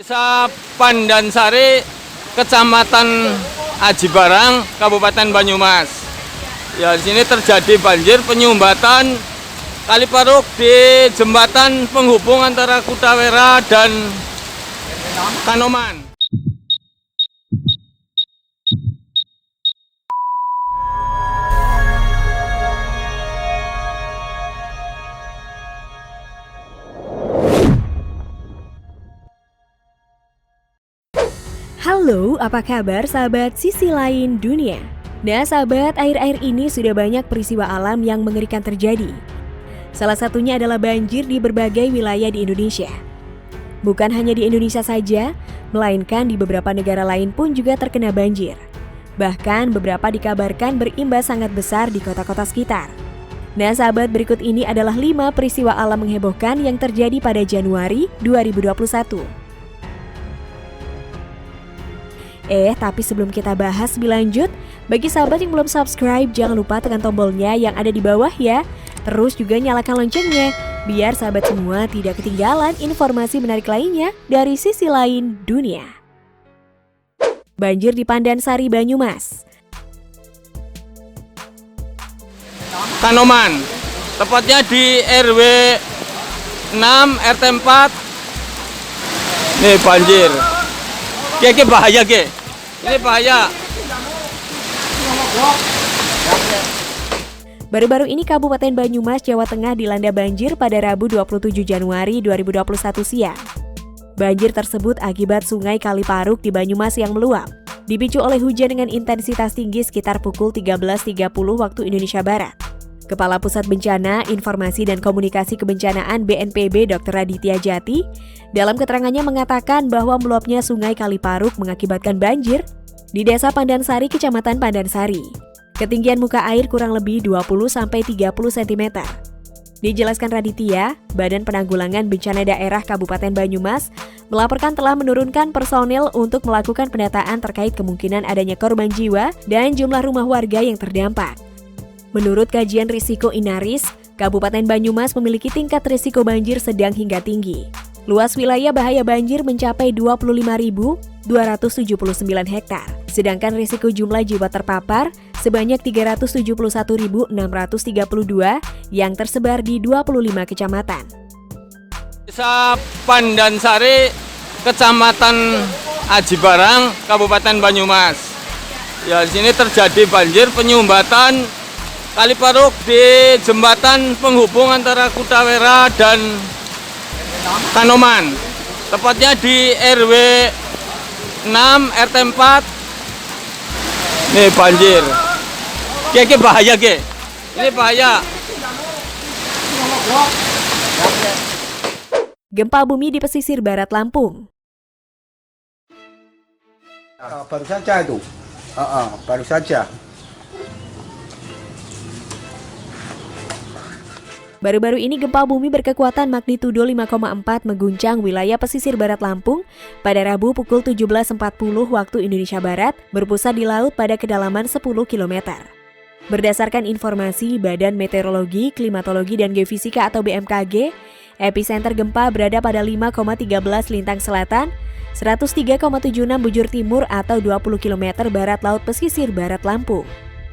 Desa Pandansari, Kecamatan Aji Barang, Kabupaten Banyumas. Ya, di sini terjadi banjir penyumbatan Kali Paruk di jembatan penghubung antara Kutawera dan Kanoman. Halo, apa kabar sahabat sisi lain dunia? Nah sahabat, akhir-akhir ini sudah banyak peristiwa alam yang mengerikan terjadi. Salah satunya adalah banjir di berbagai wilayah di Indonesia. Bukan hanya di Indonesia saja, melainkan di beberapa negara lain pun juga terkena banjir. Bahkan beberapa dikabarkan berimbas sangat besar di kota-kota sekitar. Nah sahabat, berikut ini adalah 5 peristiwa alam menghebohkan yang terjadi pada Januari 2021. Tapi sebelum kita bahas lebih lanjut, bagi sahabat yang belum subscribe, jangan lupa tekan tombolnya yang ada di bawah ya. Terus juga nyalakan loncengnya, biar sahabat semua tidak ketinggalan informasi menarik lainnya dari sisi lain dunia. Banjir di Pandansari, Banyumas. Kanoman, tepatnya di RW 6 RT 4. Nih banjir. Ke bahaya ke. Ini bahaya. Baru-baru ini Kabupaten Banyumas, Jawa Tengah dilanda banjir pada Rabu 27 Januari 2021 siang. Banjir tersebut akibat sungai Kali Paruk di Banyumas yang meluap, dipicu oleh hujan dengan intensitas tinggi sekitar pukul 13.30 waktu Indonesia Barat. Kepala Pusat Bencana, Informasi dan Komunikasi Kebencanaan BNPB Dr. Raditya Jati dalam keterangannya mengatakan bahwa meluapnya sungai Kali Paruk mengakibatkan banjir di Desa Pandansari, Kecamatan Pandansari. Ketinggian muka air kurang lebih 20-30 cm. Dijelaskan Raditya, Badan Penanggulangan Bencana Daerah Kabupaten Banyumas melaporkan telah menurunkan personil untuk melakukan pendataan terkait kemungkinan adanya korban jiwa dan jumlah rumah warga yang terdampak. Menurut kajian risiko Inaris, Kabupaten Banyumas memiliki tingkat risiko banjir sedang hingga tinggi. Luas wilayah bahaya banjir mencapai 25.279 hektar, sedangkan risiko jumlah jiwa terpapar sebanyak 371.632 yang tersebar di 25 kecamatan. Desa Pandansari, Kecamatan Aji Barang, Kabupaten Banyumas. Ya, di sini terjadi banjir penyumbatan Kali Paruk di jembatan penghubung antara Kutawera dan Kanoman, tepatnya di RW 6 RT 4. Nih banjir. Ke bahaya ke. Ini bahaya. Gempa bumi di pesisir barat Lampung. Baru saja itu. Baru saja. Baru-baru ini gempa bumi berkekuatan magnitudo 5,4 mengguncang wilayah pesisir barat Lampung pada Rabu pukul 17.40 waktu Indonesia Barat, berpusat di laut pada kedalaman 10 km. Berdasarkan informasi Badan Meteorologi, Klimatologi dan Geofisika atau BMKG, epicenter gempa berada pada 5,13 lintang selatan, 103,76 bujur timur atau 20 km barat laut pesisir barat Lampung.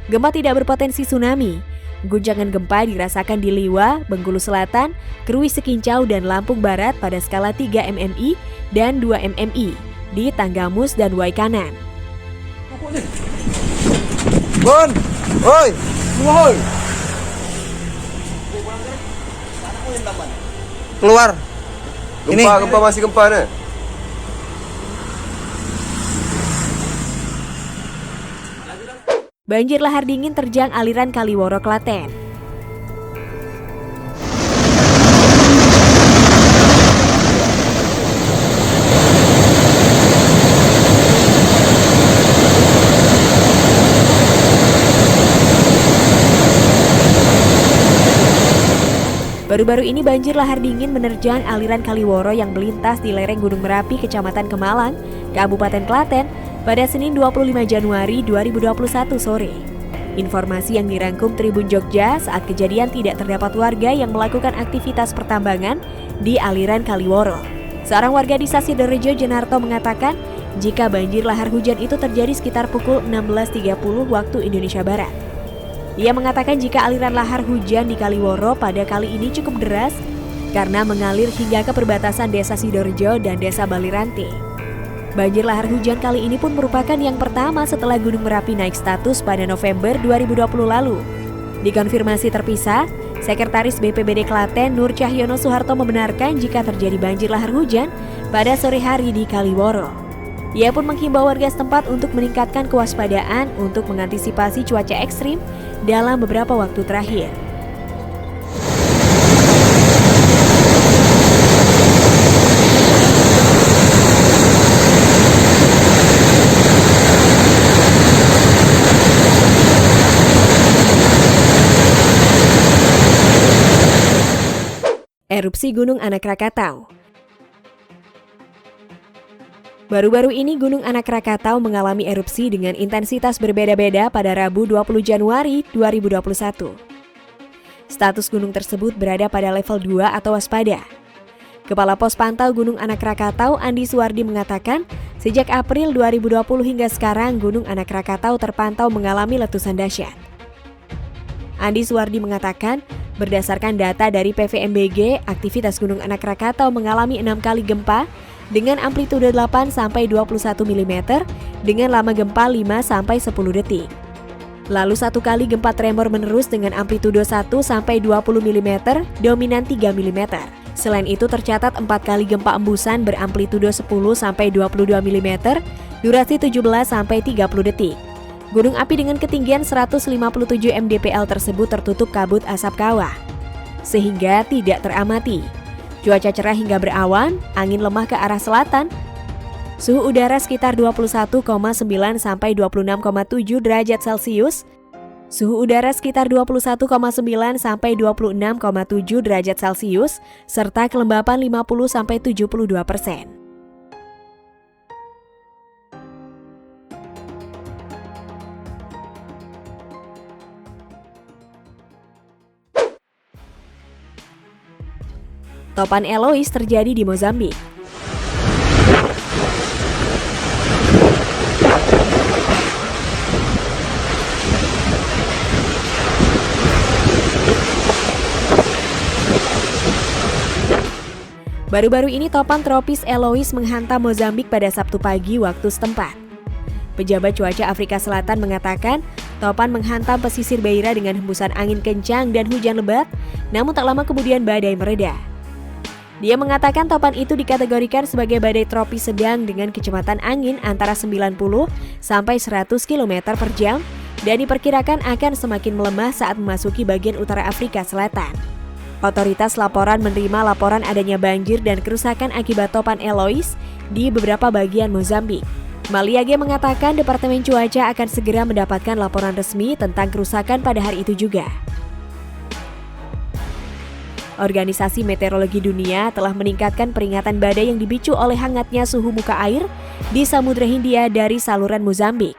Gempa tidak berpotensi tsunami. Guncangan gempa dirasakan di Liwa, Bengkulu Selatan, Krui Sekincau, dan Lampung Barat pada skala 3 mmi dan 2 mmi di Tanggamus dan Waikanan. Bon, oi, woi. Keluar. Gempa masih gempa nih. Banjir lahar dingin terjang aliran Kaliworo, Klaten. Baru-baru ini banjir lahar dingin menerjang aliran Kaliworo yang melintas di lereng Gunung Merapi, Kecamatan Kemalang, Kabupaten Klaten, pada Senin 25 Januari 2021 sore. Informasi yang dirangkum Tribun Jogja saat kejadian tidak terdapat warga yang melakukan aktivitas pertambangan di aliran Kaliworo. Seorang warga desa Sidorejo, Jenarto, mengatakan jika banjir lahar hujan itu terjadi sekitar pukul 16.30 waktu Indonesia Barat. Ia mengatakan jika aliran lahar hujan di Kaliworo pada kali ini cukup deras karena mengalir hingga ke perbatasan desa Sidorejo dan desa Balirante. Banjir lahar hujan kali ini pun merupakan yang pertama setelah Gunung Merapi naik status pada November 2020 lalu. Dikonfirmasi terpisah, Sekretaris BPBD Klaten Nur Cahyono Suharto membenarkan jika terjadi banjir lahar hujan pada sore hari di Kaliworo. Ia pun menghimbau warga setempat untuk meningkatkan kewaspadaan untuk mengantisipasi cuaca ekstrim dalam beberapa waktu terakhir. Erupsi Gunung Anak Rakatau. Baru-baru ini Gunung Anak Rakatau mengalami erupsi dengan intensitas berbeda-beda pada Rabu 20 Januari 2021. Status gunung tersebut berada pada level 2 atau waspada. Kepala Pos Pantau Gunung Anak Rakatau Andi Suwardi mengatakan, sejak April 2020 hingga sekarang Gunung Anak Rakatau terpantau mengalami letusan dahsyat. Andi Suwardi mengatakan, berdasarkan data dari PVMBG, aktivitas Gunung Anak Rakatau mengalami 6 kali gempa dengan amplitude 8-21 mm dengan lama gempa 5-10 detik. Lalu 1 kali gempa tremor menerus dengan amplitude 1-20 mm, dominan 3 mm. Selain itu tercatat 4 kali gempa embusan beramplitude 10-22 mm, durasi 17-30 detik. Gunung api dengan ketinggian 157 mdpl tersebut tertutup kabut asap kawah, sehingga tidak teramati. Cuaca cerah hingga berawan, angin lemah ke arah selatan. Suhu udara sekitar 21,9 sampai 26,7 derajat Celcius. Suhu udara sekitar 21,9 sampai 26,7 derajat Celcius, serta kelembapan 50 sampai 72%. Topan Eloise terjadi di Mozambik. Baru-baru ini topan tropis Eloise menghantam Mozambik pada Sabtu pagi waktu setempat. Pejabat cuaca Afrika Selatan mengatakan topan menghantam pesisir Beira dengan hembusan angin kencang dan hujan lebat, namun tak lama kemudian badai mereda. Dia mengatakan topan itu dikategorikan sebagai badai tropis sedang dengan kecepatan angin antara 90 sampai 100 km per jam dan diperkirakan akan semakin melemah saat memasuki bagian utara Afrika Selatan. Otoritas laporan menerima laporan adanya banjir dan kerusakan akibat topan Eloise di beberapa bagian Mozambik. Maliage mengatakan Departemen Cuaca akan segera mendapatkan laporan resmi tentang kerusakan pada hari itu juga. Organisasi Meteorologi Dunia telah meningkatkan peringatan badai yang dipicu oleh hangatnya suhu muka air di Samudra Hindia dari saluran Mozambik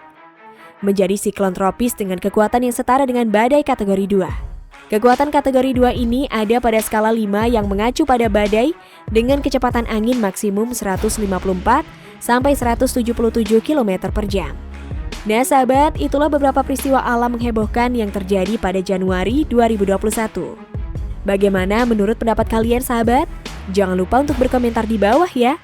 menjadi siklon tropis dengan kekuatan yang setara dengan badai kategori 2. Kekuatan kategori 2 ini ada pada skala 5 yang mengacu pada badai dengan kecepatan angin maksimum 154 sampai 177 km per jam. Nah sahabat, itulah beberapa peristiwa alam menghebohkan yang terjadi pada Januari 2021. Bagaimana menurut pendapat kalian sahabat? Jangan lupa untuk berkomentar di bawah ya.